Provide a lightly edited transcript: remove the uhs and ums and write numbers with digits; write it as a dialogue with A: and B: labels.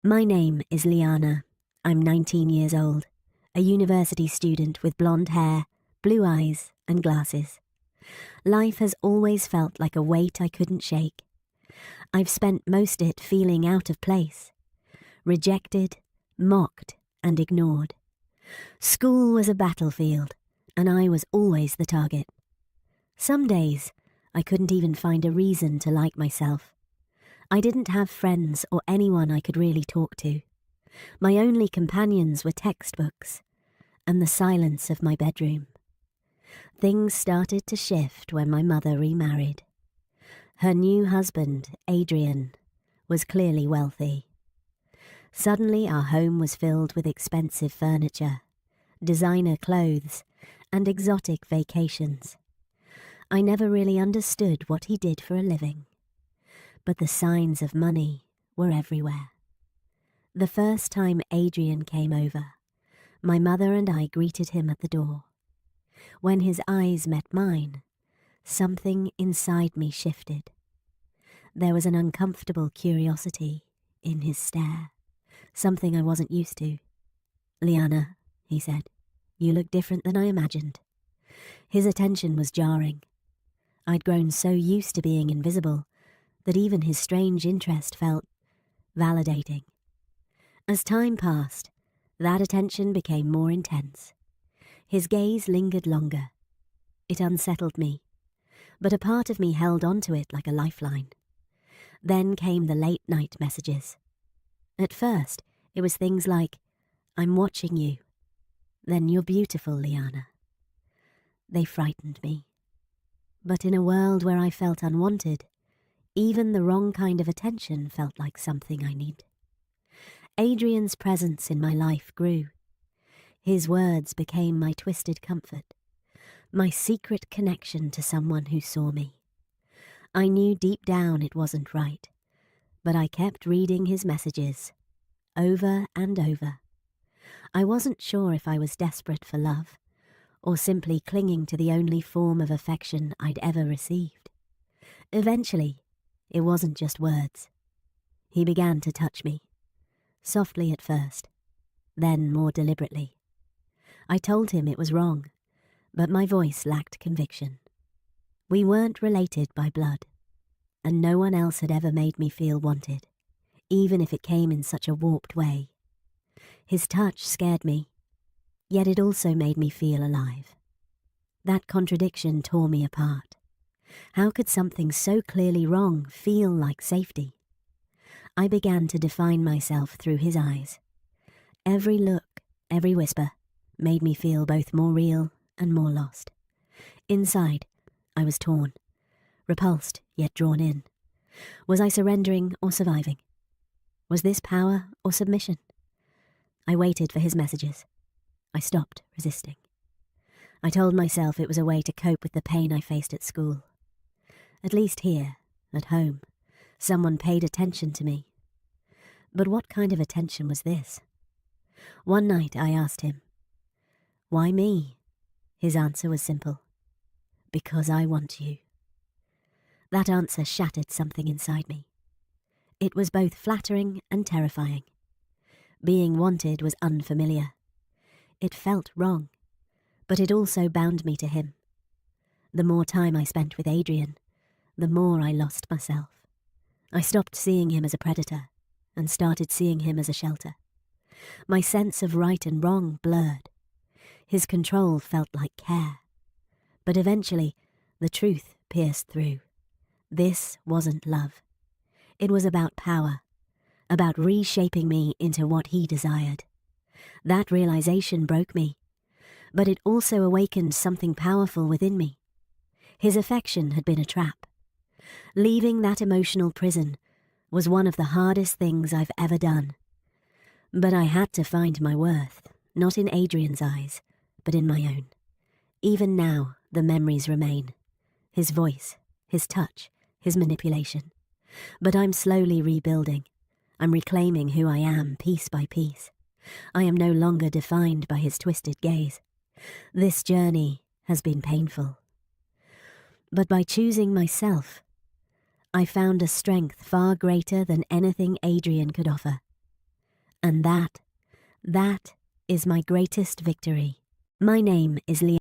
A: My name is Liana. I'm 19 years old, a university student with blonde hair, blue eyes, and glasses. Life has always felt like a weight I couldn't shake. I've spent most it feeling out of place, rejected, mocked, and ignored. School was a battlefield, and I was always the target. Some days, I couldn't even find a reason to like myself. I didn't have friends or anyone I could really talk to. My only companions were textbooks and the silence of my bedroom. Things started to shift when my mother remarried. Her new husband, Adrian, was clearly wealthy. Suddenly our home was filled with expensive furniture, designer clothes, and exotic vacations. I never really understood what he did for a living, but the signs of money were everywhere. The first time Adrian came over, my mother and I greeted him at the door. When his eyes met mine, something inside me shifted. There was an uncomfortable curiosity in his stare, something I wasn't used to. "Liana," he said, "you look different than I imagined." His attention was jarring. I'd grown so used to being invisible that even his strange interest felt validating. As time passed, that attention became more intense. His gaze lingered longer. It unsettled me, but a part of me held onto it like a lifeline. Then came the late-night messages. At first, it was things like, "I'm watching you." Then, "You're beautiful, Liana." They frightened me. But in a world where I felt unwanted, even the wrong kind of attention felt like something I needed. Adrian's presence in my life grew. His words became my twisted comfort, my secret connection to someone who saw me. I knew deep down it wasn't right, but I kept reading his messages, over and over. I wasn't sure if I was desperate for love, or simply clinging to the only form of affection I'd ever received. Eventually, it wasn't just words. He began to touch me, softly at first, then more deliberately. I told him it was wrong, but my voice lacked conviction. We weren't related by blood, and no one else had ever made me feel wanted, even if it came in such a warped way. His touch scared me, yet it also made me feel alive. That contradiction tore me apart. How could something so clearly wrong feel like safety? I began to define myself through his eyes. Every look, every whisper, made me feel both more real and more lost. Inside, I was torn, repulsed yet drawn in. Was I surrendering or surviving? Was this power or submission? I waited for his messages. I stopped resisting. I told myself it was a way to cope with the pain I faced at school. At least here, at home, someone paid attention to me. But what kind of attention was this? One night I asked him, "Why me?" His answer was simple. "Because I want you." That answer shattered something inside me. It was both flattering and terrifying. Being wanted was unfamiliar. It felt wrong, but it also bound me to him. The more time I spent with Adrian, the more I lost myself. I stopped seeing him as a predator and started seeing him as a shelter. My sense of right and wrong blurred. His control felt like care. But eventually, the truth pierced through. This wasn't love. It was about power, about reshaping me into what he desired. That realization broke me, but it also awakened something powerful within me. His affection had been a trap. Leaving that emotional prison was one of the hardest things I've ever done. But I had to find my worth, not in Adrian's eyes, but in my own. Even now, the memories remain. His voice, his touch, his manipulation. But I'm slowly rebuilding. I'm reclaiming who I am piece by piece. I am no longer defined by his twisted gaze. This journey has been painful. But by choosing myself, I found a strength far greater than anything Adrian could offer. And that is my greatest victory. My name is Leanna.